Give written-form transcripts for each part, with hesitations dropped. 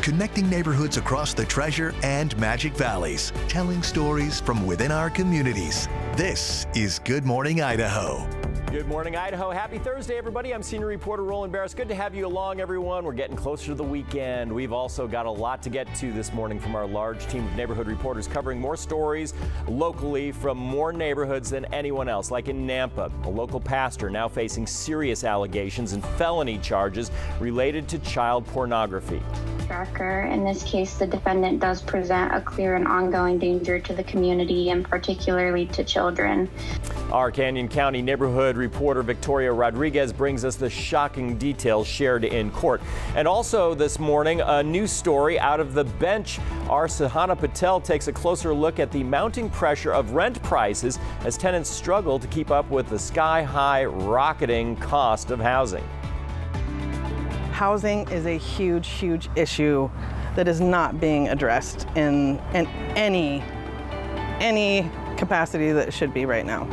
connecting neighborhoods across the Treasure and Magic Valleys, telling stories from within our communities. This is Good Morning Idaho. Good morning, Idaho. Happy Thursday, everybody. I'm senior reporter Roland Barris. Good to have you along, everyone. We're getting closer to the weekend. We've also got a lot to get to this morning from our large team of neighborhood reporters covering more stories locally from more neighborhoods than anyone else, like in Nampa, a local pastor now facing serious allegations and felony charges related to child pornography. In this case, the defendant does present a clear and ongoing danger to the community and particularly to children. Our Canyon County neighborhood reporter Victoria Rodriguez brings us the shocking details shared in court. And also this morning, a new story out of the bench. Our Sahana Patel takes a closer look at the mounting pressure of rent prices as tenants struggle to keep up with the sky-high rocketing cost of housing. Housing is a huge, huge issue that is not being addressed in any capacity that it should be right now.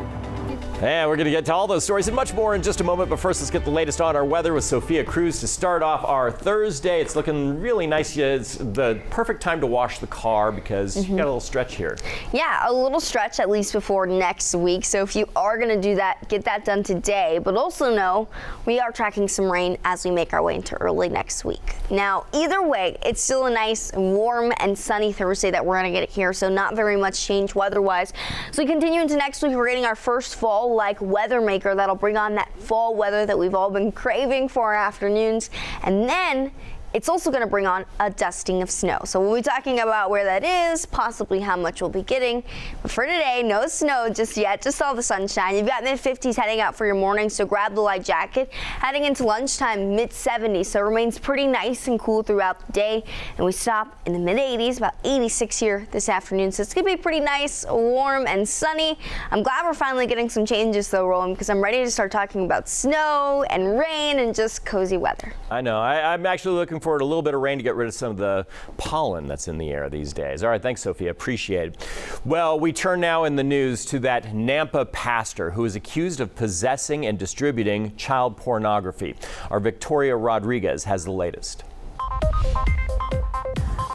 And we're going to get to all those stories and much more in just a moment. But first, let's get the latest on our weather with Sophia Cruz to start off our Thursday. It's looking really nice. It's the perfect time to wash the car because you got a little stretch here. Yeah, a little stretch at least before next week. So if you are going to do that, get that done today. But also know we are tracking some rain as we make our way into early next week. Now, either way, it's still a nice, warm and sunny Thursday that we're going to get here. So not very much change weather-wise. So we continue into next week. We're getting our first fall-like weather maker that'll bring on that fall weather that we've all been craving for our afternoons. And then it's also going to bring on a dusting of snow. So we'll be talking about where that is, possibly how much we'll be getting. But for today, no snow just yet, just all the sunshine. You've got mid-50s heading out for your morning, so grab the light jacket. Heading into lunchtime, mid-70s, so it remains pretty nice and cool throughout the day. And we stop in the mid-80s, about 86 here this afternoon. So it's going to be pretty nice, warm, and sunny. I'm glad we're finally getting some changes though, Roland, because I'm ready to start talking about snow and rain and just cozy weather. I know. I'm actually looking forward to a little bit of rain to get rid of some of the pollen that's in the air these days. All right, thanks, Sophia. Appreciate it. Well, we turn now in the news to that Nampa pastor who is accused of possessing and distributing child pornography. Our Victoria Rodriguez has the latest.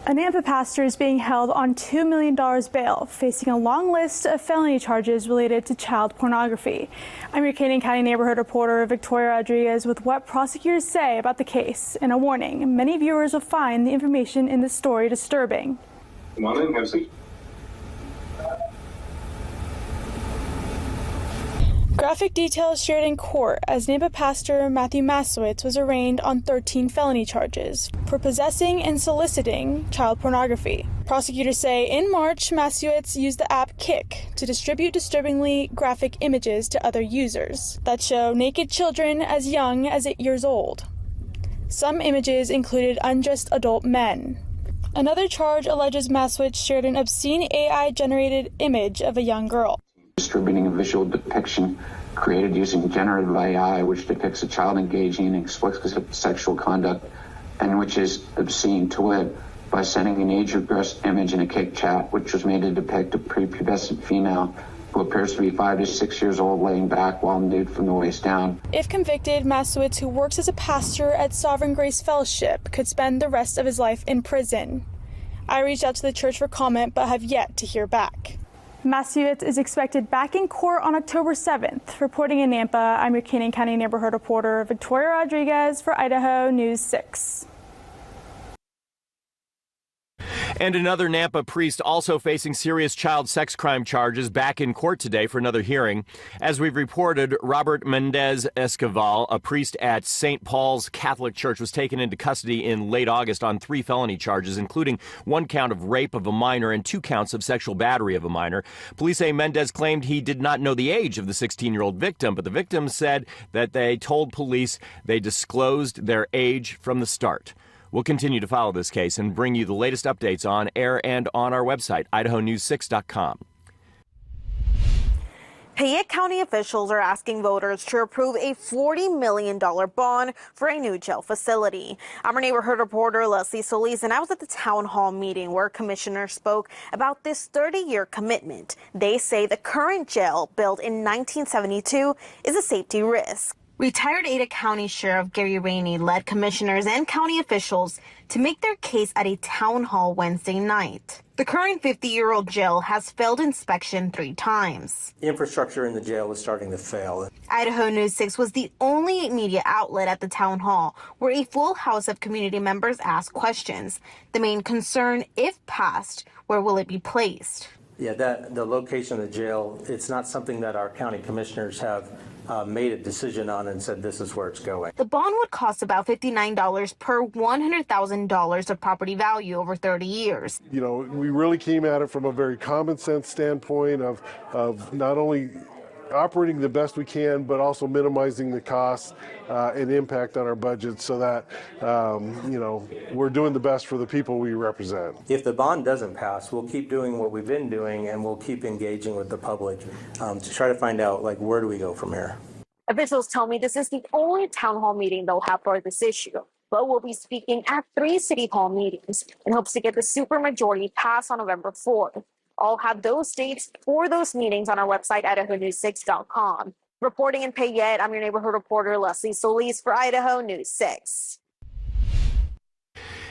A Nampa pastor is being held on $2 million bail, facing a long list of felony charges related to child pornography. I'm your Canyon County neighborhood reporter Victoria Rodriguez with what prosecutors say about the case and a warning. Many viewers will find the information in this story disturbing. Come on in, have a seat. Graphic details shared in court as Nampa pastor Matthew Masowitz was arraigned on 13 felony charges for possessing and soliciting child pornography. Prosecutors say in March, Masowitz used the app Kik to distribute disturbingly graphic images to other users that show naked children as young as 8 years old. Some images included undressed adult men. Another charge alleges Masowitz shared an obscene AI-generated image of a young girl. Distributing a visual depiction created using generative AI, which depicts a child engaging in explicit sexual conduct and which is obscene, to wit, by sending an age-regressed image in a Kik chat, which was made to depict a prepubescent female who appears to be 5 to 6 years old laying back while nude from the waist down. If convicted, Masowitz, who works as a pastor at Sovereign Grace Fellowship, could spend the rest of his life in prison. I reached out to the church for comment, but have yet to hear back. Masowitz is expected back in court on October 7th. Reporting in Nampa, I'm your Canyon County neighborhood reporter Victoria Rodriguez for Idaho News 6. And another Nampa priest also facing serious child sex crime charges back in court today for another hearing. As we've reported, Robert Mendez Esquivel, a priest at St. Paul's Catholic Church, was taken into custody in late August on 3 felony charges, including 1 count of rape of a minor and 2 counts of sexual battery of a minor. Police say Mendez claimed he did not know the age of the 16-year-old victim, but the victim said that they told police they disclosed their age from the start. We'll continue to follow this case and bring you the latest updates on air and on our website, idahonews6.com. Payette County officials are asking voters to approve a $40 million bond for a new jail facility. I'm our neighborhood reporter Leslie Solis, and I was at the town hall meeting where commissioners spoke about this 30-year commitment. They say the current jail, built in 1972, is a safety risk. Retired Ada County Sheriff Gary Rainey led commissioners and county officials to make their case at a town hall Wednesday night. The current 50-year-old jail has failed inspection 3 times. The infrastructure in the jail is starting to fail. Idaho News 6 was the only media outlet at the town hall where a full house of community members asked questions. The main concern, if passed, where will it be placed? Yeah, the location of the jail, it's not something that our county commissioners have made a decision on and said this is where it's going. The bond would cost about $59 per $100,000 of property value over 30 years. You know, we really came at it from a very common sense standpoint of not only operating the best we can, but also minimizing the costs and impact on our budget so that, you know, we're doing the best for the people we represent. If the bond doesn't pass, we'll keep doing what we've been doing and we'll keep engaging with the public to try to find out, like, where do we go from here? Officials tell me this is the only town hall meeting they'll have for this issue, but we'll be speaking at 3 city hall meetings in hopes to get the supermajority passed on November 4th. I'll have those dates for those meetings on our website, idahonews6.com. Reporting in Payette, I'm your neighborhood reporter, Leslie Solis for Idaho News 6.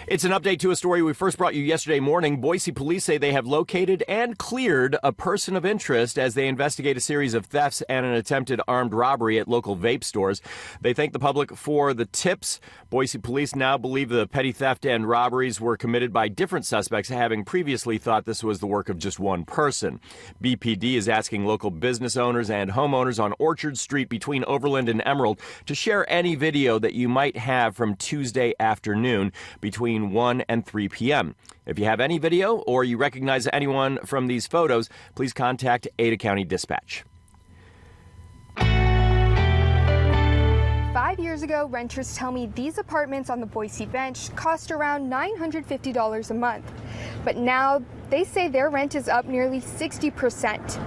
It's an update to a story we first brought you yesterday morning. Boise police say they have located and cleared a person of interest as they investigate a series of thefts and an attempted armed robbery at local vape stores. They thank the public for the tips. Boise police now believe the petty theft and robberies were committed by different suspects, having previously thought this was the work of just one person. BPD is asking local business owners and homeowners on Orchard Street between Overland and Emerald to share any video that you might have from Tuesday afternoon between 1 and 3 p.m. If you have any video or you recognize anyone from these photos, please contact Ada County Dispatch. 5 years ago, renters tell me these apartments on the Boise Bench cost around $950 a month. But now they say their rent is up nearly 60%.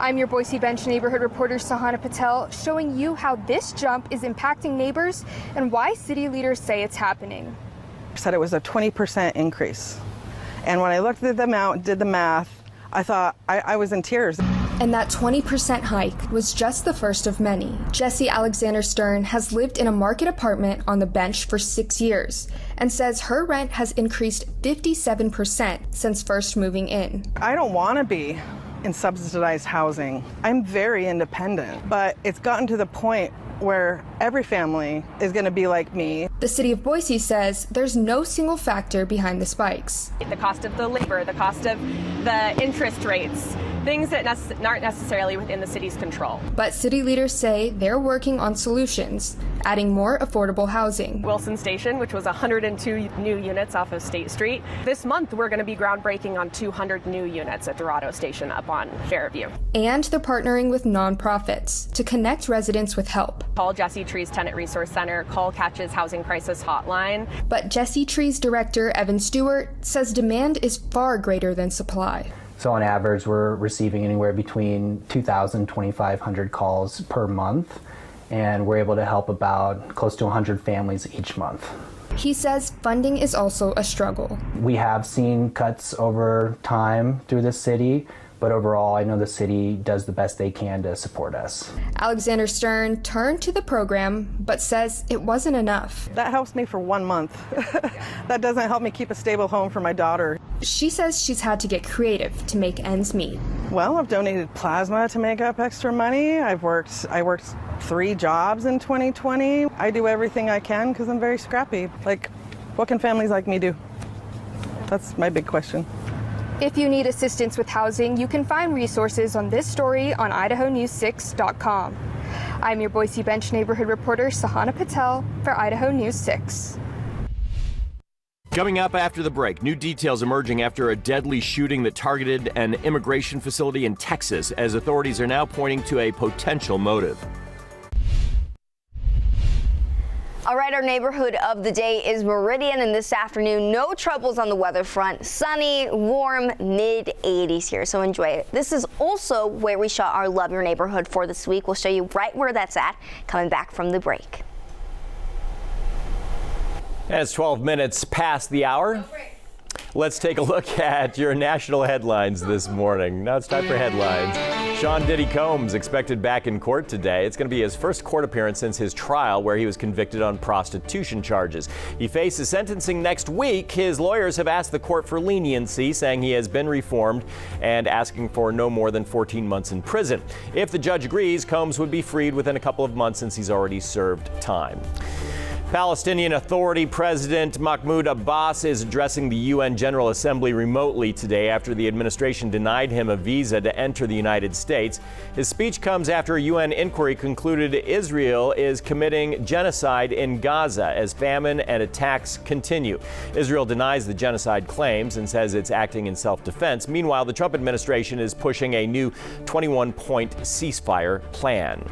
I'm your Boise Bench neighborhood reporter, Sahana Patel, showing you how this jump is impacting neighbors and why city leaders say it's happening. Said it was a 20% increase. And when I looked at the amount, did the math, I thought I was in tears. And that 20% hike was just the first of many. Jesse Alexander Stern has lived in a market apartment on the Bench for 6 years and says her rent has increased 57% since first moving in. I don't want to be in subsidized housing. I'm very independent, but it's gotten to the point where every family is going to be like me. The city of Boise says there's no single factor behind the spikes. The cost of the labor, the cost of the interest rates, things that aren't necessarily within the city's control. But city leaders say they're working on solutions, adding more affordable housing. Wilson Station, which was 102 new units off of State Street. This month, we're going to be groundbreaking on 200 new units at Dorado Station up on Fairview. And they're partnering with nonprofits to connect residents with help. Call Jesse Tree's Tenant Resource Center, call Catch's Housing Crisis Hotline. But Jesse Tree's director, Evan Stewart, says demand is far greater than supply. So on average, we're receiving anywhere between 2,000 and 2,500 calls per month, and we're able to help about close to 100 families each month. He says funding is also a struggle. We have seen cuts over time through the city, but overall, I know the city does the best they can to support us. Alexander Stern turned to the program, but says it wasn't enough. That helps me for 1 month. That doesn't help me keep a stable home for my daughter. She says she's had to get creative to make ends meet. Well, I've donated plasma to make up extra money. I worked 3 jobs in 2020. I do everything I can because I'm very scrappy. Like, what can families like me do? That's my big question. If you need assistance with housing, you can find resources on this story on idahonews6.com. I'm your Boise Bench neighborhood reporter, Sahana Patel, for Idaho News 6. Coming up after the break, new details emerging after a deadly shooting that targeted an immigration facility in Texas, as authorities are now pointing to a potential motive. All right, our neighborhood of the day is Meridian, and this afternoon, no troubles on the weather front. Sunny, warm, mid-80s here, so enjoy it. This is also where we shot our Love Your Neighborhood for this week. We'll show you right where that's at coming back from the break. As 12 minutes past the hour, let's take a look at your national headlines this morning. Now it's time for headlines. Sean Diddy Combs expected back in court today. It's going to be his first court appearance since his trial where he was convicted on prostitution charges. He faces sentencing next week. His lawyers have asked the court for leniency, saying he has been reformed and asking for no more than 14 months in prison. If the judge agrees, Combs would be freed within a couple of months since he's already served time. Palestinian Authority President Mahmoud Abbas is addressing the UN General Assembly remotely today after the administration denied him a visa to enter the United States. His speech comes after a UN inquiry concluded Israel is committing genocide in Gaza as famine and attacks continue. Israel denies the genocide claims and says it's acting in self-defense. Meanwhile, the Trump administration is pushing a new 21-point ceasefire plan.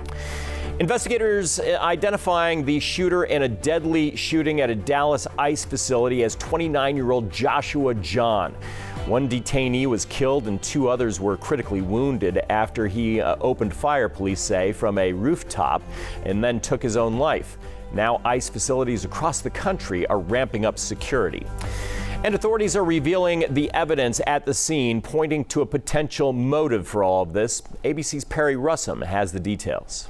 Investigators identifying the shooter in a deadly shooting at a Dallas ICE facility as 29-year-old Joshua John. One detainee was killed and 2 others were critically wounded after he opened fire, police say, from a rooftop and then took his own life. Now ICE facilities across the country are ramping up security. And authorities are revealing the evidence at the scene pointing to a potential motive for all of this. ABC's Perry Russum has the details.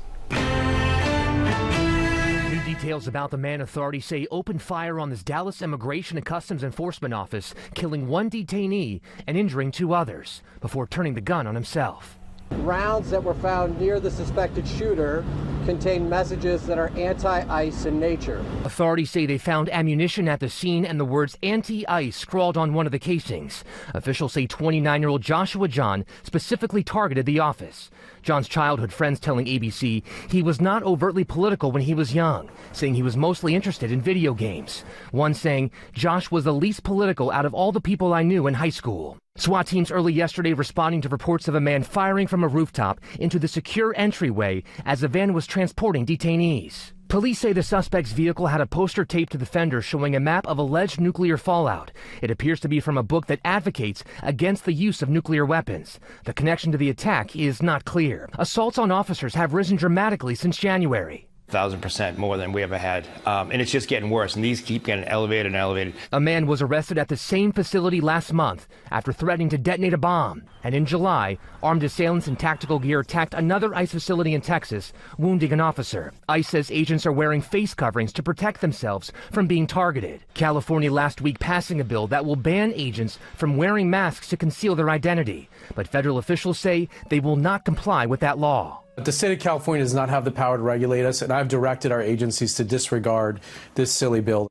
New details about the man authorities say opened fire on this Dallas Immigration and Customs Enforcement office, killing 1 detainee and injuring 2 others before turning the gun on himself. Rounds that were found near the suspected shooter contain messages that are anti-ICE in nature. Authorities say they found ammunition at the scene and the words anti-ICE scrawled on one of the casings. Officials say 29-year-old Joshua John specifically targeted the office. John's childhood friends telling ABC he was not overtly political when he was young, saying he was mostly interested in video games. One saying, "Josh was the least political out of all the people I knew in high school." SWAT teams early yesterday responding to reports of a man firing from a rooftop into the secure entryway as the van was transporting detainees. Police say the suspect's vehicle had a poster taped to the fender showing a map of alleged nuclear fallout. It appears to be from a book that advocates against the use of nuclear weapons. The connection to the attack is not clear. Assaults on officers have risen dramatically since January. 1,000% more than we ever had. And it's just getting worse. And these keep getting elevated and elevated. A man was arrested at the same facility last month after threatening to detonate a bomb. And in July, armed assailants in tactical gear attacked another ICE facility in Texas, wounding an officer. ICE says agents are wearing face coverings to protect themselves from being targeted. California last week passing a bill that will ban agents from wearing masks to conceal their identity. But federal officials say they will not comply with that law. The state of California does not have the power to regulate us, and I've directed our agencies to disregard this silly bill.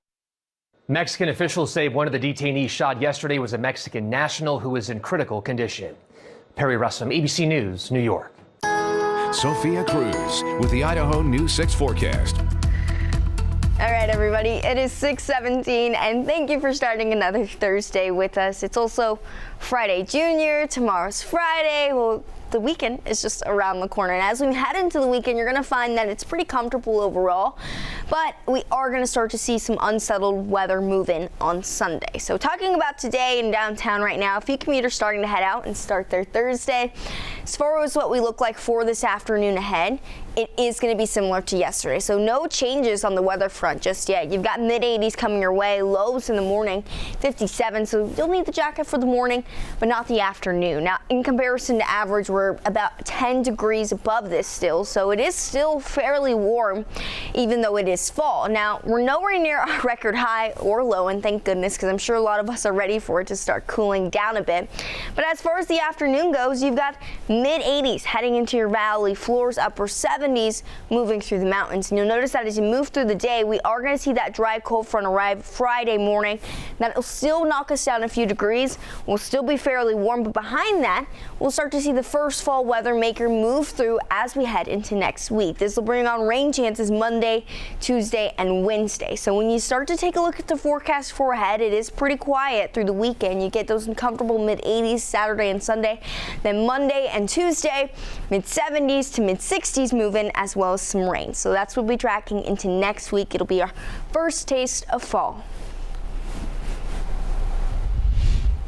Mexican officials say one of the detainees shot yesterday was a Mexican national who is in critical condition. Perry Russum, ABC News, New York. Sophia Cruz with the Idaho News 6 forecast. All right, everybody, it is 6:17, and thank you for starting another Thursday with us. It's also Friday Junior. Tomorrow's Friday. Well, the weekend is just around the corner, and as we head into the weekend, you're going to find that it's pretty comfortable overall, but we are going to start to see some unsettled weather move in on Sunday. So talking about today in downtown right now, a few commuters starting to head out and start their Thursday. As far as what we look like for this afternoon ahead, it is going to be similar to yesterday, so no changes on the weather front just yet. You've got mid-80s coming your way, lows in the morning, 57, so you'll need the jacket for the morning, but not the afternoon. Now, in comparison to average, we're about 10 degrees above this still, so it is still fairly warm, even though it is fall. Now, we're nowhere near a record high or low, and thank goodness, because I'm sure a lot of us are ready for it to start cooling down a bit. But as far as the afternoon goes, you've got mid-80s heading into your valley floors, upper 70s moving through the mountains. And you'll notice that as you move through the day, we are going to see that dry cold front arrive Friday morning. That'll still knock us down a few degrees. We'll still be fairly warm, but behind that, we'll start to see the first fall weather maker move through as we head into next week. This will bring on rain chances Monday, Tuesday, and Wednesday. So when you start to take a look at the forecast for ahead, it is pretty quiet through the weekend. You get those uncomfortable mid-80s Saturday and Sunday. Then Monday and Tuesday, mid-70s to mid-60s move in, as well as some rain. So that's what we'll be tracking into next week. It'll be our first taste of fall.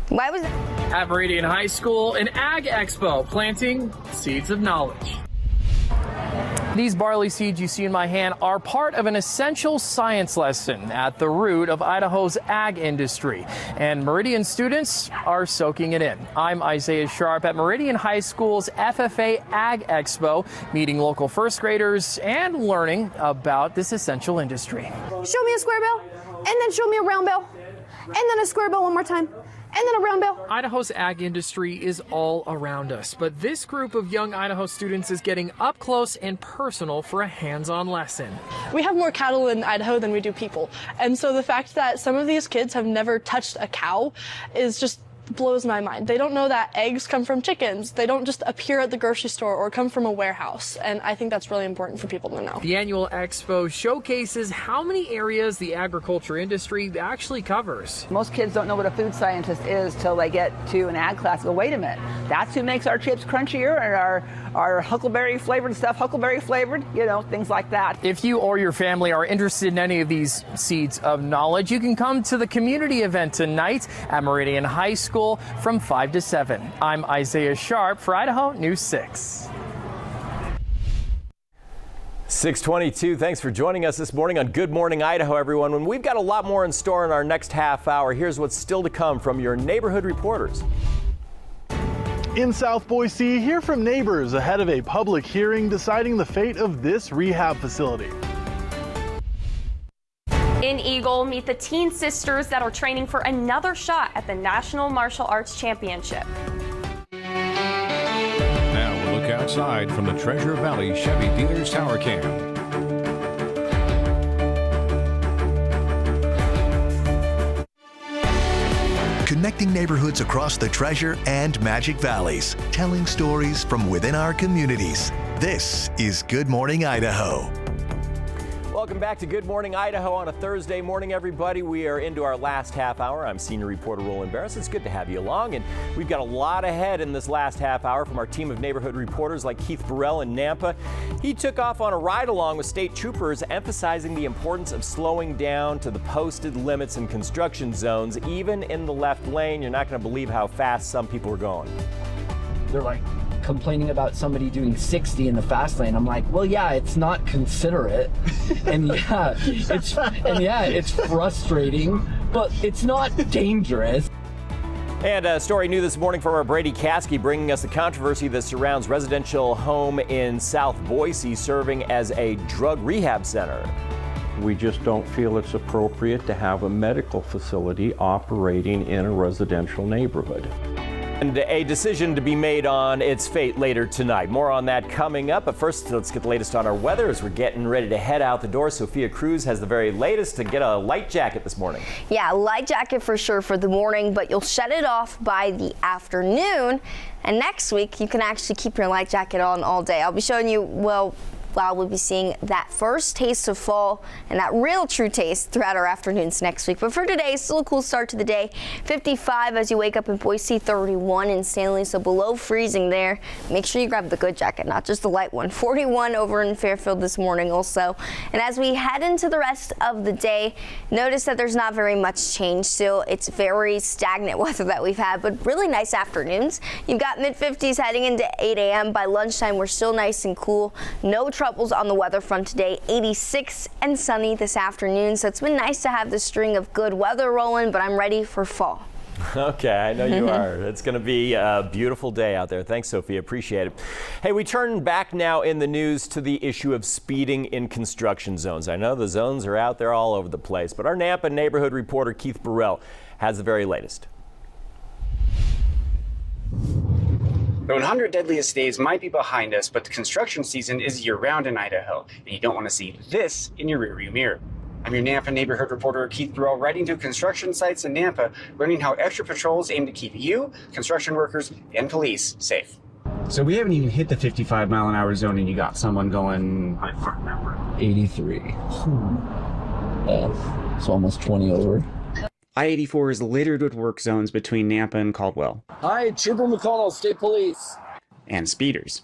Why was that? At Meridian High School, an Ag Expo, planting seeds of knowledge. These barley seeds you see in my hand are part of an essential science lesson at the root of Idaho's ag industry, and Meridian students are soaking it in. I'm Isaiah Sharp at Meridian High School's FFA Ag Expo, meeting local first graders and learning about this essential industry. Show me a square bill, and then show me a round bill, and then a square bill one more time. And then a round bill. Idaho's ag industry is all around us, but this group of young Idaho students is getting up close and personal for a hands-on lesson. We have more cattle in Idaho than we do people. And so the fact that some of these kids have never touched a cow is just blows my mind. They don't know that eggs come from chickens. They don't just appear at the grocery store or come from a warehouse. And I think that's really important for people to know. The annual expo showcases how many areas the agriculture industry actually covers. Most kids don't know what a food scientist is till they get to an ag class and go, wait a minute, that's who makes our chips crunchier and our huckleberry flavored stuff, huckleberry flavored, you know, things like that. If you or your family are interested in any of these seeds of knowledge, you can come to the community event tonight at Meridian High School from 5 to 7. I'm Isaiah Sharp for Idaho News 6. 6:22. Thanks for joining us this morning on Good Morning Idaho, everyone. When we've got a lot more in store in our next half hour, here's what's still to come from your neighborhood reporters. In South Boise, hear from neighbors ahead of a public hearing deciding the fate of this rehab facility. In Eagle, meet the teen sisters that are training for another shot at the National Martial Arts Championship. Now we'll look outside from the Treasure Valley Chevy Dealers Tower Cam. Connecting neighborhoods across the Treasure and Magic Valleys, telling stories from within our communities. This is Good Morning Idaho. Welcome back to Good Morning Idaho on a Thursday morning, everybody. We are into our last half hour. I'm senior reporter Roland Barris. It's good to have you along, and we've got a lot ahead in this last half hour from our team of neighborhood reporters like Keith Burrell in Nampa. He took off on a ride along with state troopers, emphasizing the importance of slowing down to the posted limits in construction zones. Even in the left lane, you're not going to believe how fast some people are going. They're like complaining about somebody doing 60 in the fast lane. I'm like, well, yeah, it's not considerate, and it's frustrating, but it's not dangerous. And a story new this morning from our Brady Caskey, bringing us the controversy that surrounds residential home in South Boise serving as a drug rehab center. We just don't feel it's appropriate to have a medical facility operating in a residential neighborhood. And a decision to be made on its fate later tonight. More on that coming up. But first, let's get the latest on our weather as we're getting ready to head out the door. Sophia Cruz has the very latest to get a light jacket this morning. Yeah, light jacket for sure for the morning, but you'll shut it off by the afternoon. And next week, you can actually keep your light jacket on all day. I'll be showing you, well, we'll be seeing that first taste of fall and that real true taste throughout our afternoons next week. But for today, still a cool start to the day. 55 as you wake up in Boise, 31 in Stanley, so below freezing there. Make sure you grab the good jacket, not just the light one. 41 over in Fairfield this morning also. And as we head into the rest of the day, notice that there's not very much change still. It's very stagnant weather that we've had, but really nice afternoons. You've got mid-50s heading into 8 a.m. By lunchtime, we're still nice and cool. No troubles on the weather front today. 86 and sunny this afternoon, so it's been nice to have this string of good weather rolling, but I'm ready for fall. Okay, I know you are. It's going to be a beautiful day out there. Thanks, Sophie. Appreciate it. Hey, we turn back now in the news to the issue of speeding in construction zones. I know the zones are out there all over the place, but our Nampa neighborhood reporter Keith Burrell has the very latest. The 100 deadliest days might be behind us, but the construction season is year-round in Idaho, and you don't want to see this in your rearview mirror. I'm your Nampa neighborhood reporter Keith Burrell, riding to construction sites in Nampa, learning how extra patrols aim to keep you, construction workers, and police safe. So we haven't even hit the 55-mile-an-hour zone, and you got someone going 83. It's almost 20 over. I-84 is littered with work zones between Nampa and Caldwell. Hi, Trooper McConnell, State Police. And speeders.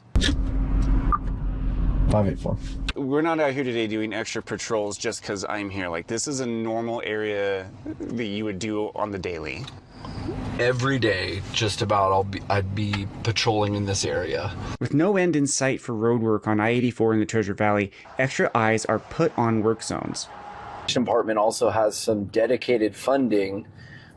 584. We're not out here today doing extra patrols just because I'm here. Like, this is a normal area that you would do on the daily. every day, just about, I'd be patrolling in this area. With no end in sight for road work on I-84 in the Treasure Valley, extra eyes are put on work zones. The department also has some dedicated funding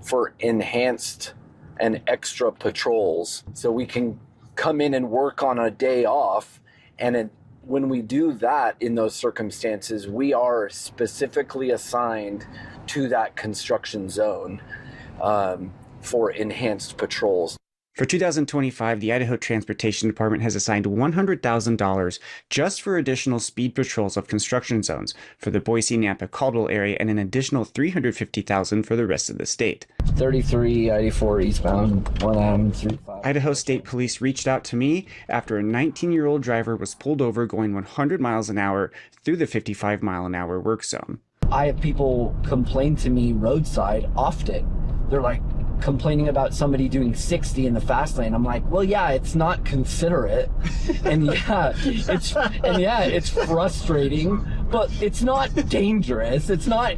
for enhanced and extra patrols, so we can come in and work on a day off. And when we do that in those circumstances, we are specifically assigned to that construction zone for enhanced patrols. For 2025, the Idaho Transportation Department has assigned $100,000 just for additional speed patrols of construction zones for the Boise, Nampa, Caldwell area, and an additional $350,000 for the rest of the state. 33, 84 eastbound, 1M35. Idaho State Police reached out to me after a 19-year-old driver was pulled over going 100 miles an hour through the 55-mile-an-hour work zone. I have people complain to me roadside often. They're like, complaining about somebody doing 60 in the fast lane. I'm like, well, yeah, it's not considerate, and it's frustrating, but it's not dangerous. It's not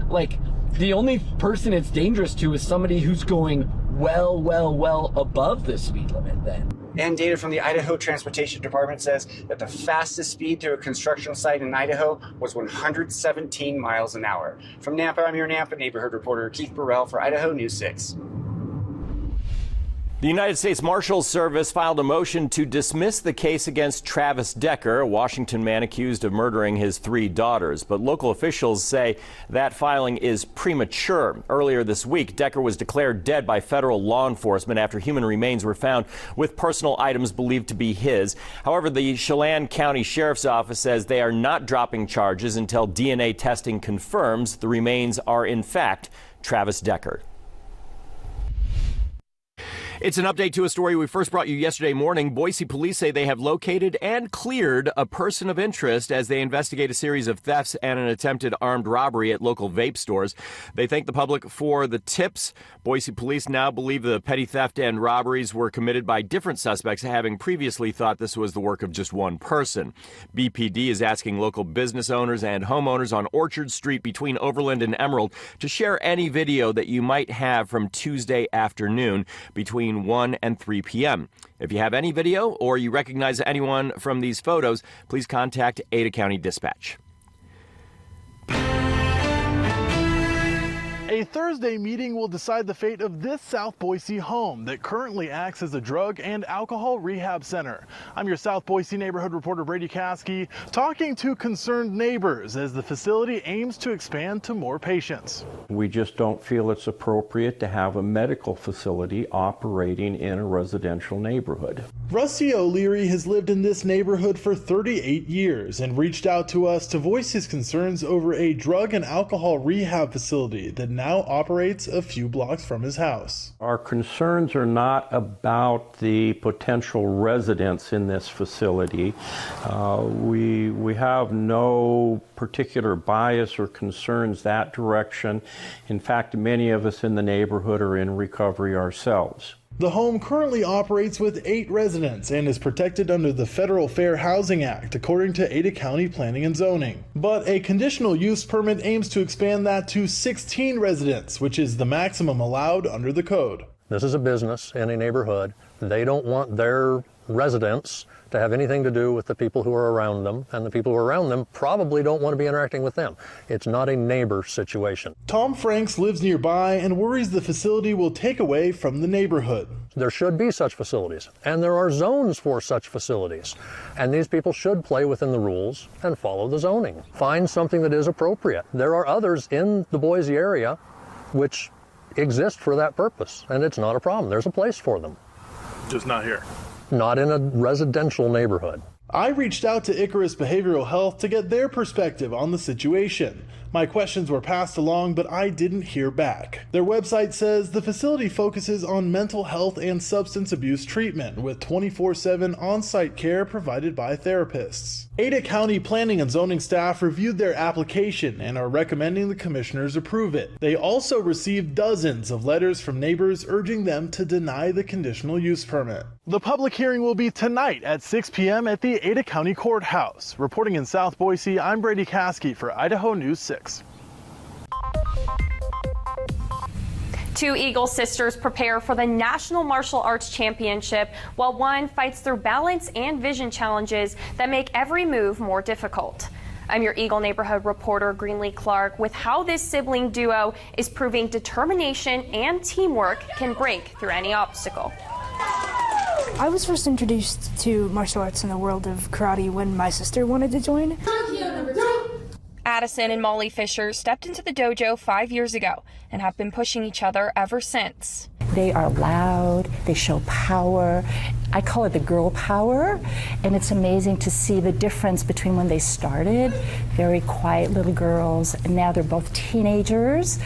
like the only person it's dangerous to is somebody who's going well above the speed limit then. And data from the Idaho Transportation Department says that the fastest speed to a construction site in Idaho was 117 miles an hour. From Nampa, I'm your Nampa neighborhood reporter Keith Burrell for Idaho News 6. The United States Marshals Service filed a motion to dismiss the case against Travis Decker, a Washington man accused of murdering his 3 daughters. But local officials say that filing is premature. Earlier this week, Decker was declared dead by federal law enforcement after human remains were found with personal items believed to be his. However, the Chelan County Sheriff's Office says they are not dropping charges until DNA testing confirms the remains are in fact Travis Decker. It's an update to a story we first brought you yesterday morning. Boise police say they have located and cleared a person of interest as they investigate a series of thefts and an attempted armed robbery at local vape stores. They thank the public for the tips. Boise police now believe the petty theft and robberies were committed by different suspects, having previously thought this was the work of just one person. BPD is asking local business owners and homeowners on Orchard Street between Overland and Emerald to share any video that you might have from Tuesday afternoon between 1 and 3 p.m. If you have any video or you recognize anyone from these photos, please contact Ada County Dispatch. A Thursday meeting will decide the fate of this South Boise home that currently acts as a drug and alcohol rehab center. I'm your South Boise neighborhood reporter Brady Caskey, talking to concerned neighbors as the facility aims to expand to more patients. We just don't feel it's appropriate to have a medical facility operating in a residential neighborhood. Rusty O'Leary has lived in this neighborhood for 38 years and reached out to us to voice his concerns over a drug and alcohol rehab facility that now operates a few blocks from his house. Our concerns are not about the potential residents in this facility. We have no particular bias or concerns that direction. In fact, many of us in the neighborhood are in recovery ourselves. The home currently operates with 8 residents and is protected under the Federal Fair Housing Act, according to Ada County Planning and Zoning. But a conditional use permit aims to expand that to 16 residents, which is the maximum allowed under the code. This is a business in a neighborhood. They don't want their residents to have anything to do with the people who are around them, and the people who are around them probably don't want to be interacting with them. It's not a neighbor situation. Tom Franks lives nearby and worries the facility will take away from the neighborhood. There should be such facilities, and there are zones for such facilities, and these people should play within the rules and follow the zoning. Find something that is appropriate. There are others in the Boise area which exist for that purpose, and it's not a problem. There's a place for them. Just not here. Not in a residential neighborhood. I reached out to Icarus Behavioral Health to get their perspective on the situation. My questions were passed along, but I didn't hear back. Their website says the facility focuses on mental health and substance abuse treatment with 24/7 on-site care provided by therapists. Ada County Planning and Zoning staff reviewed their application and are recommending the commissioners approve it. They also received dozens of letters from neighbors urging them to deny the conditional use permit. The public hearing will be tonight at 6 p.m. at the Ada County Courthouse. Reporting in South Boise, I'm Brady Caskey for Idaho News 6. Two Eagle sisters prepare for the National Martial Arts Championship, while one fights through balance and vision challenges that make every move more difficult. I'm your Eagle neighborhood reporter, Greenlee Clark, with how this sibling duo is proving determination and teamwork can break through any obstacle. I was first introduced to martial arts in the world of karate when my sister wanted to join. Addison and Molly Fisher stepped into the dojo 5 years ago and have been pushing each other ever since. They are loud, they show power. I call it the girl power, and it's amazing to see the difference between when they started, very quiet little girls, and now they're both teenagers.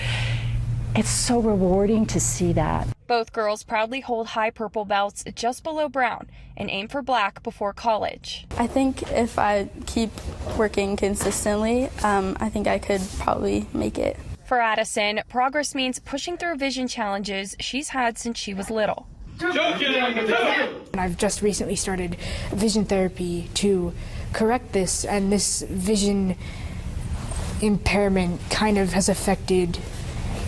It's so rewarding to see that. Both girls proudly hold high purple belts just below brown and aim for black before college. I think if I keep working consistently, I think I could probably make it. For Addison, progress means pushing through vision challenges she's had since she was little. And I've just recently started vision therapy to correct this, and this vision impairment kind of has affected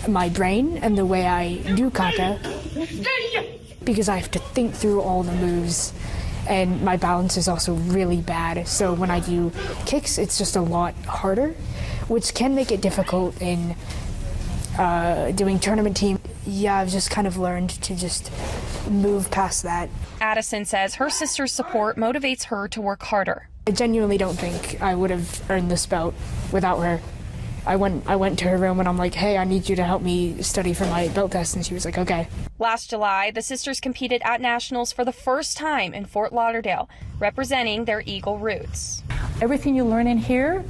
my brain and the way I do kata, because I have to think through all the moves, and my balance is also really bad. So when I do kicks, it's just a lot harder, which can make it difficult in doing tournament team. Yeah, I've just kind of learned to just move past that. Addison says her sister's support motivates her to work harder. I genuinely don't think I would have earned this belt without her. I went to her room and I'm like, hey, I need you to help me study for my belt test, and she was like, okay. Last July, the sisters competed at nationals for the first time in Fort Lauderdale, representing their Eagle roots. Everything you learn in here,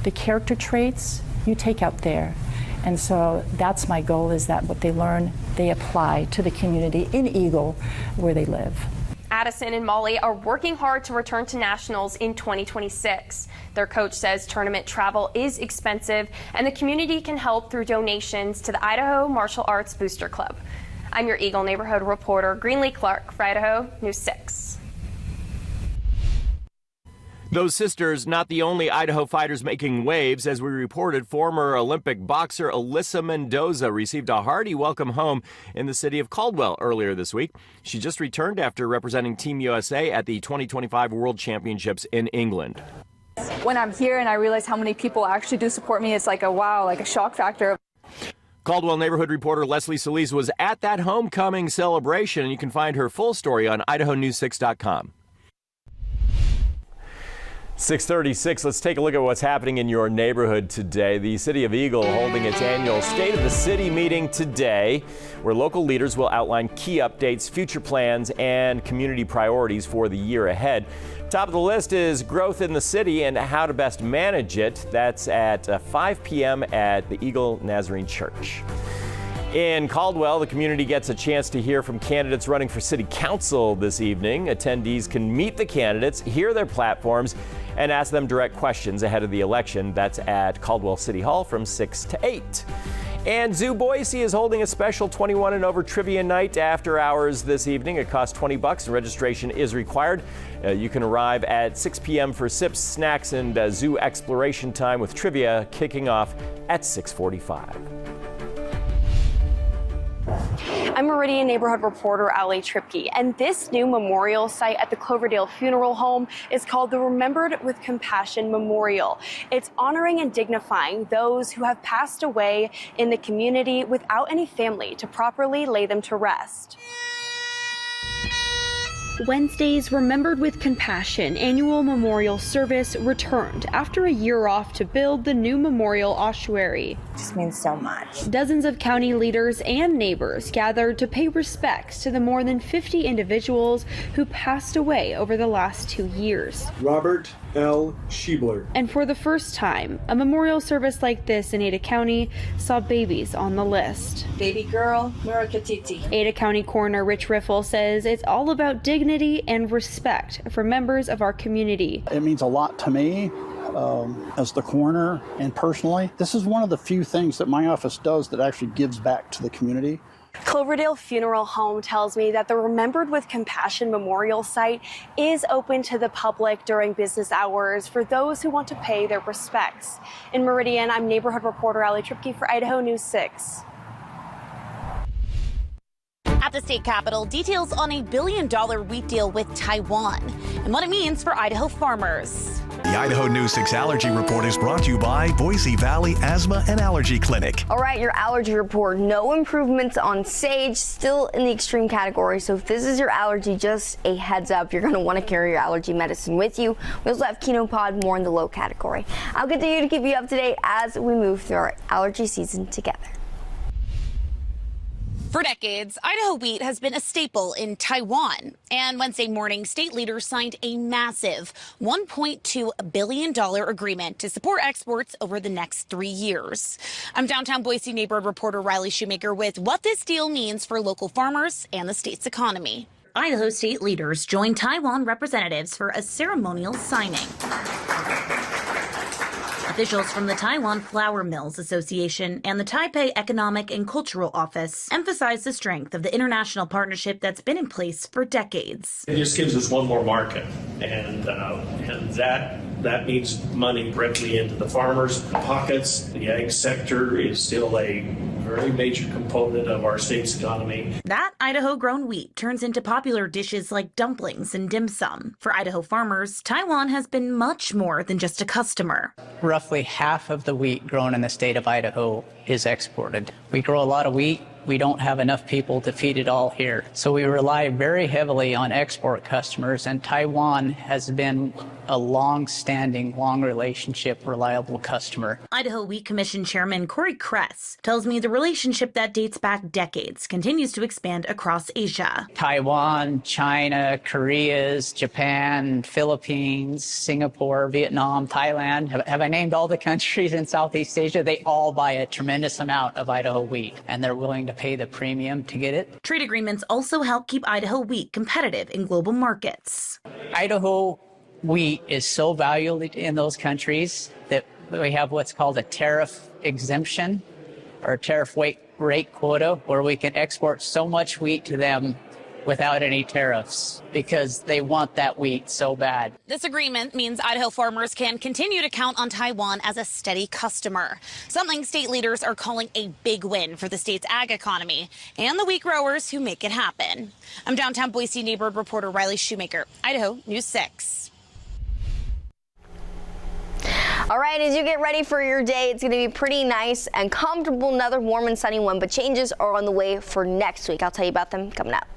the character traits, you take out there. And so that's my goal, is that what they learn, they apply to the community in Eagle where they live. Addison and Molly are working hard to return to nationals in 2026. Their coach says tournament travel is expensive and the community can help through donations to the Idaho Martial Arts Booster Club. I'm your Eagle neighborhood reporter, Greenlee Clark for Idaho News 6. Those sisters, not the only Idaho fighters making waves. As we reported, former Olympic boxer Alyssa Mendoza received a hearty welcome home in the city of Caldwell earlier this week. She just returned after representing Team USA at the 2025 World Championships in England. When I'm here and I realize how many people actually do support me, it's like a wow, like a shock factor. Caldwell neighborhood reporter Leslie Solis was at that homecoming celebration, and you can find her full story on idahonews6.com. 6:36. Let's take a look at what's happening in your neighborhood today. The City of Eagle holding its annual State of the City meeting today, where local leaders will outline key updates, future plans, and community priorities for the year ahead. Top of the list is growth in the city and how to best manage it. That's at 5 p.m. at the Eagle Nazarene Church. In Caldwell, the community gets a chance to hear from candidates running for city council this evening. Attendees can meet the candidates, hear their platforms, and ask them direct questions ahead of the election. That's at Caldwell City Hall from 6 to 8. And Zoo Boise is holding a special 21 and over trivia night after hours this evening. It costs $20 and registration is required. You can arrive at 6 p.m. for sips, snacks, and zoo exploration time, with trivia kicking off at 6:45. I'm Meridian neighborhood reporter Allie Tripke, and this new memorial site at the Cloverdale Funeral Home is called the Remembered with Compassion Memorial. It's honoring and dignifying those who have passed away in the community without any family to properly lay them to rest. Wednesday's Remembered with Compassion annual memorial service returned after a year off to build the new memorial ossuary. It just means so much. Dozens of county leaders and neighbors gathered to pay respects to the more than 50 individuals who passed away over the last 2 years. Robert L. Schiebler. And for the first time, a memorial service like this in Ada County saw babies on the list. Baby girl, Murakatiti. Ada County Coroner Rich Riffle says it's all about dignity and respect for members of our community. It means a lot to me as the coroner, and personally, this is one of the few things that my office does that actually gives back to the community. Cloverdale Funeral Home tells me that the Remembered with Compassion memorial site is open to the public during business hours for those who want to pay their respects. In Meridian, I'm neighborhood reporter Allie Tripke for Idaho News 6. At the state capitol, details on a $1 billion wheat deal with Taiwan and what it means for Idaho farmers. The Idaho News 6 Allergy Report is brought to you by Boise Valley Asthma and Allergy Clinic. All right, your allergy report. No improvements on sage, still in the extreme category. So if this is your allergy, just a heads up, you're going to want to carry your allergy medicine with you. We also have Kinopod, more in the low category. I'll continue to keep you up to date as we move through our allergy season together. For decades, Idaho wheat has been a staple in Taiwan. And Wednesday morning, state leaders signed a massive $1.2 billion agreement to support exports over the next 3 years. I'm downtown Boise neighborhood reporter Riley Shoemaker with what this deal means for local farmers and the state's economy. Idaho state leaders joined Taiwan representatives for a ceremonial signing. Officials from the Taiwan Flour Mills Association and the Taipei Economic and Cultural Office emphasized the strength of the international partnership that's been in place for decades. It just gives us one more market, and that means money directly into the farmers' pockets. The ag sector is still a very major component of our state's economy. That Idaho-grown wheat turns into popular dishes like dumplings and dim sum. For Idaho farmers, Taiwan has been much more than just a customer. Roughly half of the wheat grown in the state of Idaho is exported. We grow a lot of wheat. We don't have enough people to feed it all here. So we rely very heavily on export customers, and Taiwan has been a long-standing, long relationship, reliable customer. Idaho Wheat Commission Chairman Corey Kress tells me the relationship that dates back decades continues to expand across Asia. Taiwan, China, Koreas, Japan, Philippines, Singapore, Vietnam, Thailand. Have I named all the countries in Southeast Asia? They all buy a tremendous amount of Idaho wheat, and they're willing to pay the premium to get it. Trade agreements also help keep Idaho wheat competitive in global markets. Idaho wheat is so valued in those countries that we have what's called a tariff exemption or tariff rate quota, where we can export so much wheat to them without any tariffs because they want that wheat so bad. This agreement means Idaho farmers can continue to count on Taiwan as a steady customer, something state leaders are calling a big win for the state's ag economy and the wheat growers who make it happen. I'm downtown Boise neighborhood reporter Riley Shoemaker, Idaho News 6. All right, as you get ready for your day, it's going to be pretty nice and comfortable, another warm and sunny one, but changes are on the way for next week. I'll tell you about them coming up.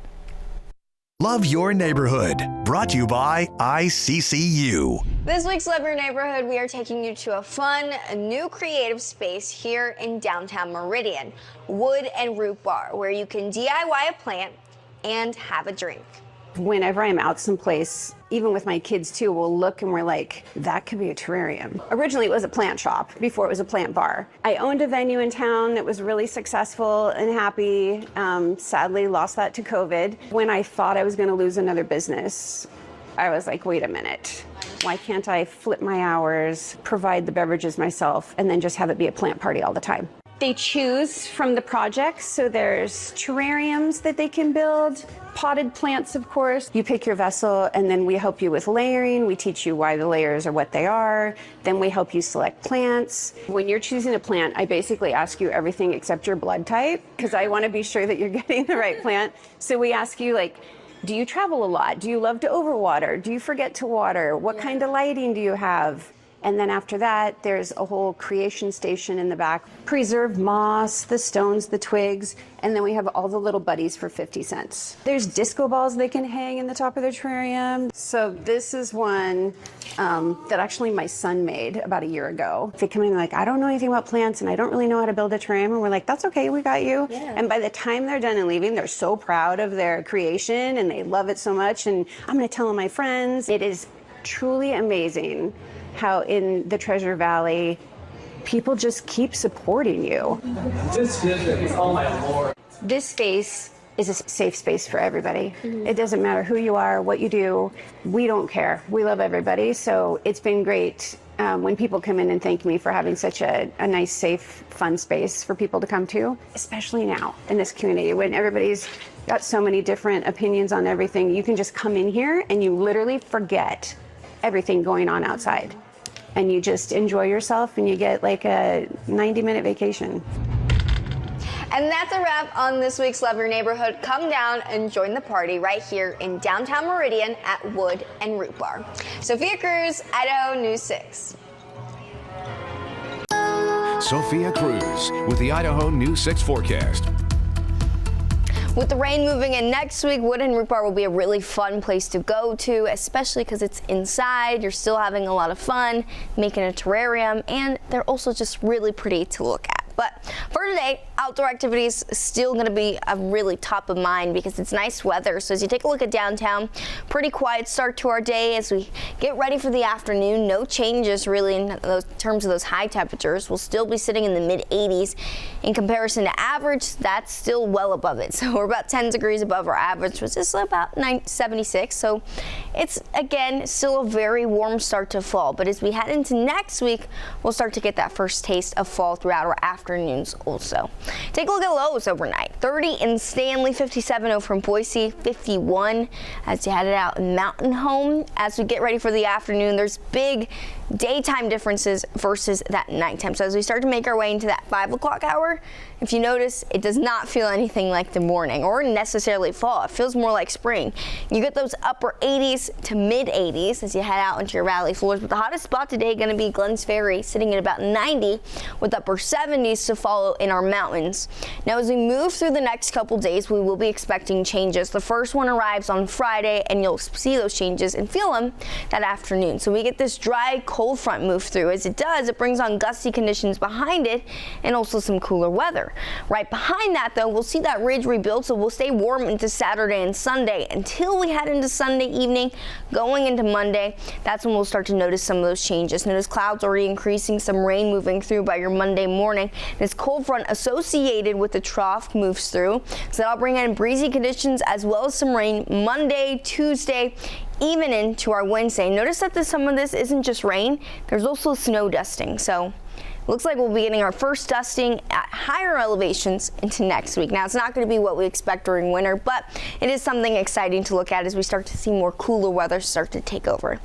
Love Your Neighborhood, brought to you by ICCU. This week's Love Your Neighborhood, we are taking you to a new creative space here in downtown Meridian, Wood and Root Bar, where you can DIY a plant and have a drink. Whenever I'm out someplace, even with my kids too, we'll look and we're like, that could be a terrarium. Originally it was a plant shop before it was a plant bar. I owned a venue in town that was really successful and happy. Sadly lost that to COVID. When I thought I was gonna lose another business, I was like, wait a minute. Why can't I flip my hours, provide the beverages myself, and then just have it be a plant party all the time? They choose from the projects, so there's terrariums that they can build, potted plants, of course. You pick your vessel, and then we help you with layering. We teach you why the layers are what they are. Then we help you select plants. When you're choosing a plant, I basically ask you everything except your blood type, because I want to be sure that you're getting the right plant. So we ask you, like, do you travel a lot? Do you love to overwater? Do you forget to water? What kind of lighting do you have? And then after that, there's a whole creation station in the back. Preserved moss, the stones, the twigs, and then we have all the little buddies for 50 cents. There's disco balls they can hang in the top of their terrarium. So this is one that actually my son made about a year ago. They come in and like, I don't know anything about plants and I don't really know how to build a terrarium. And we're like, that's okay, we got you. Yeah. And by the time they're done and leaving, they're so proud of their creation and they love it so much. And I'm gonna tell my friends. It is truly amazing how in the Treasure Valley, people just keep supporting you. Oh my Lord. This space is a safe space for everybody. Mm-hmm. It doesn't matter who you are, what you do, we don't care. We love everybody, so it's been great when people come in and thank me for having such a nice, safe, fun space for people to come to, especially now in this community when everybody's got so many different opinions on everything. You can just come in here and you literally forget everything going on outside. And you just enjoy yourself and you get like a 90-minute vacation. And that's a wrap on this week's Love Your Neighborhood. Come down and join the party right here in downtown Meridian at Wood and Root Bar. Sophia Cruz, Idaho News 6. Sophia Cruz with the Idaho News 6 forecast. With the rain moving in next week, Wood and Root Bar will be a really fun place to go to, especially because it's inside. You're still having a lot of fun making a terrarium, and they're also just really pretty to look at. But for today, outdoor activities still going to be a really top of mind because it's nice weather. So as you take a look at downtown, pretty quiet start to our day as we get ready for the afternoon. No changes really in terms of those high temperatures. We'll still be sitting in the mid 80s. In comparison to average, that's still well above it. So we're about 10 degrees above our average, which is about 76. So it's, again, still a very warm start to fall. But as we head into next week, we'll start to get that first taste of fall throughout our afternoons also. Take a look at lows overnight. 30 in Stanley, 57 over from Boise, 51 as you headed out in Mountain Home. As we get ready for the afternoon, there's big daytime differences versus that nighttime. So as we start to make our way into that 5 o'clock hour, if you notice, it does not feel anything like the morning or necessarily fall. It feels more like spring. You get those upper 80s to mid 80s as you head out into your valley floors. But the hottest spot today going to be Glens Ferry, sitting at about 90 with upper 70s to follow in our mountains. Now, as we move through the next couple days, we will be expecting changes. The first one arrives on Friday, and you'll see those changes and feel them that afternoon. So we get this dry, cold front move through. As it does, it brings on gusty conditions behind it and also some cooler weather. Right behind that, though, we'll see that ridge rebuild, so we'll stay warm into Saturday and Sunday until we head into Sunday evening. Going into Monday, that's when we'll start to notice some of those changes. Notice clouds already increasing, some rain moving through by your Monday morning. This cold front associated with the trough moves through, so that'll bring in breezy conditions as well as some rain Monday, Tuesday, even into our Wednesday. Notice that some of this isn't just rain, there's also snow dusting. So looks like we'll be getting our first dusting at higher elevations into next week. Now, it's not going to be what we expect during winter, but it is something exciting to look at as we start to see more cooler weather start to take over.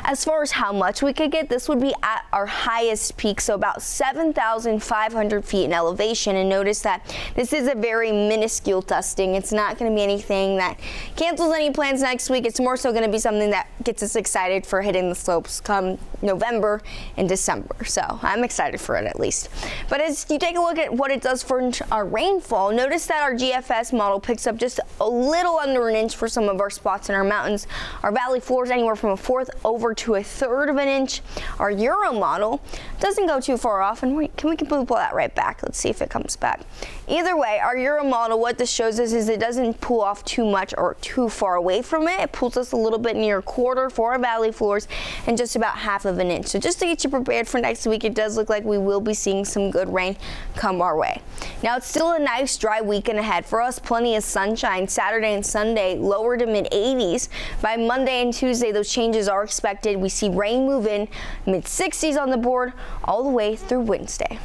As far as how much we could get, this would be at our highest peak, so about 7,500 feet in elevation. And notice that this is a very minuscule dusting. It's not going to be anything that cancels any plans next week. It's more so going to be something that gets us excited for hitting the slopes come November and December. So I'm excited for it at least. But as you take a look at what it does for our rainfall, notice that our GFS model picks up just a little under an inch for some of our spots in our mountains. Our valley floors anywhere from 1/4 over to 1/3 of an inch. Our Euro model doesn't go too far off, and we can pull that right back. Let's see if it comes back. Either way, our Euro model, what this shows us is it doesn't pull off too much or too far away from it. It pulls us a little bit near 1/4 for our valley floors and just about 1/2 of an inch. So just to get you prepared for next week, it does look like we will be seeing some good rain come our way. Now, it's still a nice dry weekend ahead for us. Plenty of sunshine Saturday and Sunday, lower to mid 80s. By Monday and Tuesday, those changes are expected. We see rain move in mid 60s on the board all the way through Wednesday.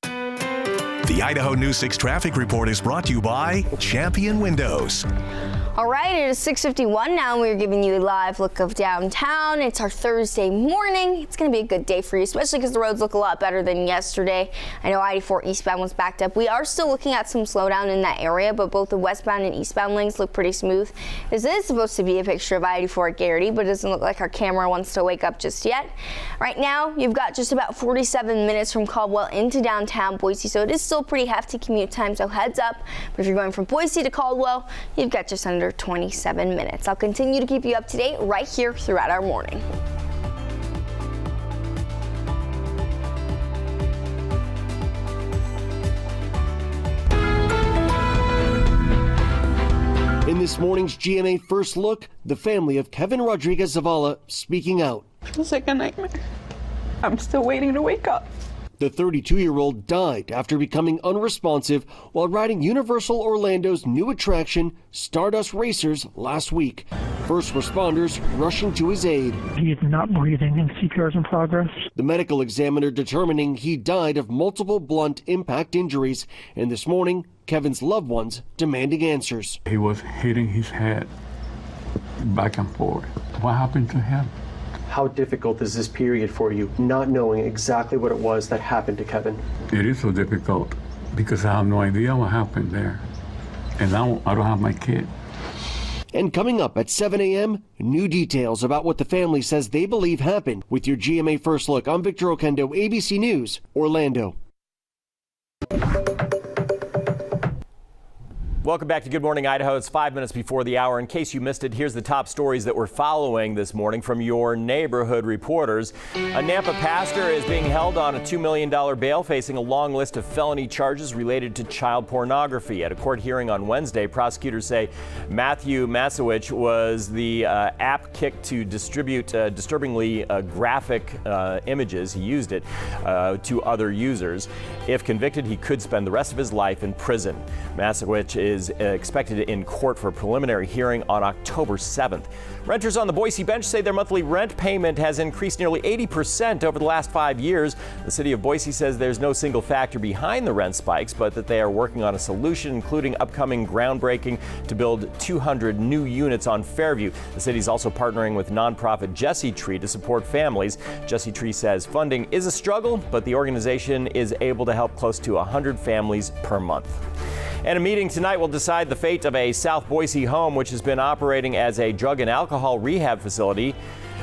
The Idaho News 6 traffic report is brought to you by Champion Windows. All right, it is 6:51 now, and we're giving you a live look of downtown. It's our Thursday morning. It's going to be a good day for you, especially because the roads look a lot better than yesterday. I know I-84 eastbound was backed up. We are still looking at some slowdown in that area, but both the westbound and eastbound lanes look pretty smooth. This is supposed to be a picture of I-84 at Garrity, but it doesn't look like our camera wants to wake up just yet. Right now, you've got just about 47 minutes from Caldwell into downtown Boise, so it is still pretty hefty commute time, so heads up. But if you're going from Boise to Caldwell, you've got just under 27 minutes. I'll continue to keep you up to date right here throughout our morning. In this morning's GMA First Look, the family of Kevin Rodriguez Zavala speaking out. It was like a nightmare. I'm still waiting to wake up. The 32-year-old died after becoming unresponsive while riding Universal Orlando's new attraction, Stardust Racers, last week. First responders rushing to his aid. He is not breathing and CPR is in progress. The medical examiner determining he died of multiple blunt impact injuries. And this morning, Kevin's loved ones demanding answers. He was hitting his head back and forth. What happened to him? How difficult is this period for you, not knowing exactly what it was that happened to Kevin? It is so difficult because I have no idea what happened there. And now I don't have my kid. And coming up at 7 a.m., new details about what the family says they believe happened. With your GMA First Look, I'm Victor Okendo, ABC News, Orlando. Welcome back to Good Morning Idaho. It's 5 minutes before the hour. In case you missed it, here's the top stories that we're following this morning from your neighborhood reporters. A Nampa pastor is being held on a $2 million bail, facing a long list of felony charges related to child pornography. At a court hearing on Wednesday, prosecutors say Matthew Masowich was the app kicked to distribute disturbingly graphic images. He used it to other users. If convicted, he could spend the rest of his life in prison. Masowich is expected in court for a preliminary hearing on October 7th. Renters on the Boise bench say their monthly rent payment has increased nearly 80% over the last 5 years. The city of Boise says there's no single factor behind the rent spikes, but that they are working on a solution, including upcoming groundbreaking to build 200 new units on Fairview. The city is also partnering with nonprofit Jesse Tree to support families. Jesse Tree says funding is a struggle, but the organization is able to help close to 100 families per month. And a meeting tonight will decide the fate of a South Boise home which has been operating as a drug and alcohol rehab facility.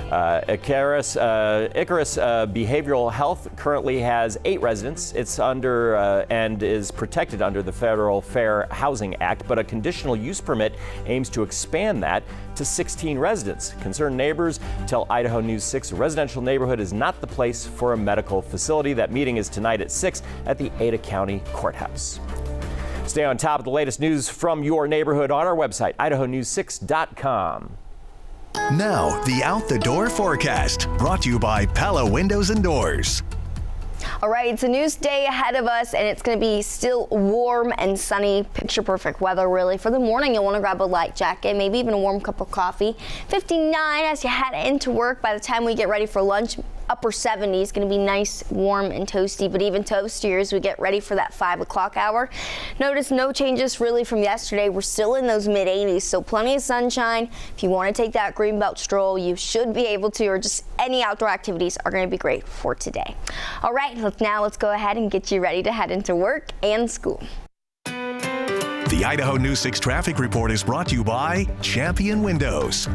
Icarus Behavioral Health currently has 8 residents. It's under and is protected under the Federal Fair Housing Act, but a conditional use permit aims to expand that to 16 residents. Concerned neighbors tell Idaho News 6 a residential neighborhood is not the place for a medical facility. That meeting is tonight at 6 at the Ada County Courthouse. Stay on top of the latest news from your neighborhood on our website, idahonews6.com. Now, the Out the Door forecast, brought to you by Pella Windows and Doors. All right, it's a new day ahead of us, and it's going to be still warm and sunny, picture perfect weather really. For the morning, you'll want to grab a light jacket, maybe even a warm cup of coffee. 59 as you head into work. By the time we get ready for lunch, upper 70s, going to be nice, warm, and toasty, but even toastier as we get ready for that 5 o'clock hour. Notice no changes really from yesterday. We're still in those mid 80s, so plenty of sunshine. If you want to take that greenbelt stroll, you should be able to, or just any outdoor activities are going to be great for today. All right, let's go ahead and get you ready to head into work and school. The Idaho News 6 traffic report is brought to you by Champion Windows.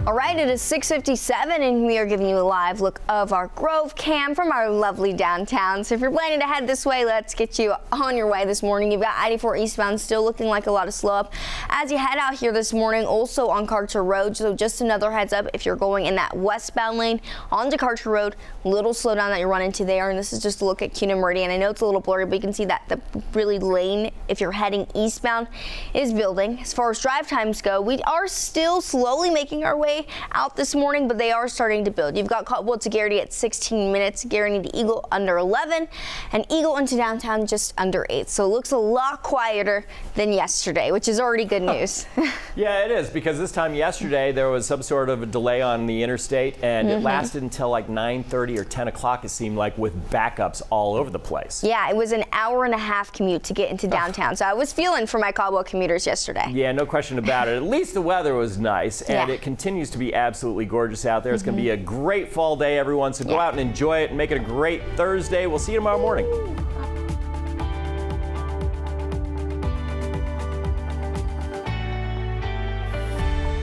All right, it is 6:57 and we are giving you a live look of our Grove cam from our lovely downtown. So if you're planning to head this way, let's get you on your way this morning. You've got I-84 eastbound still looking like a lot of slow up as you head out here this morning, also on Carter Road. So just another heads up, if you're going in that westbound lane onto Carter Road, little slowdown that you run into there. And this is just a look at Cunin Meridian. I know it's a little blurry, but you can see that the really lane, if you're heading eastbound, is building. As far as drive times go, we are still slowly making our way out this morning, but they are starting to build. You've got Caldwell to Garrity at 16 minutes, Garrity to Eagle under 11, and Eagle into downtown just under 8. So it looks a lot quieter than yesterday, which is already good news. Yeah, it is, because this time yesterday there was some sort of a delay on the interstate, and it lasted until like 9:30 or 10 o'clock, it seemed like, with backups all over the place. Yeah, it was an hour-and-a-half commute to get into downtown, so I was feeling for my Caldwell commuters yesterday. Yeah, no question about it. At least the weather was nice, and it continues to be absolutely gorgeous out there. It's going to be a great fall day, everyone, so go out and enjoy it and make it a great Thursday. We'll see you tomorrow morning.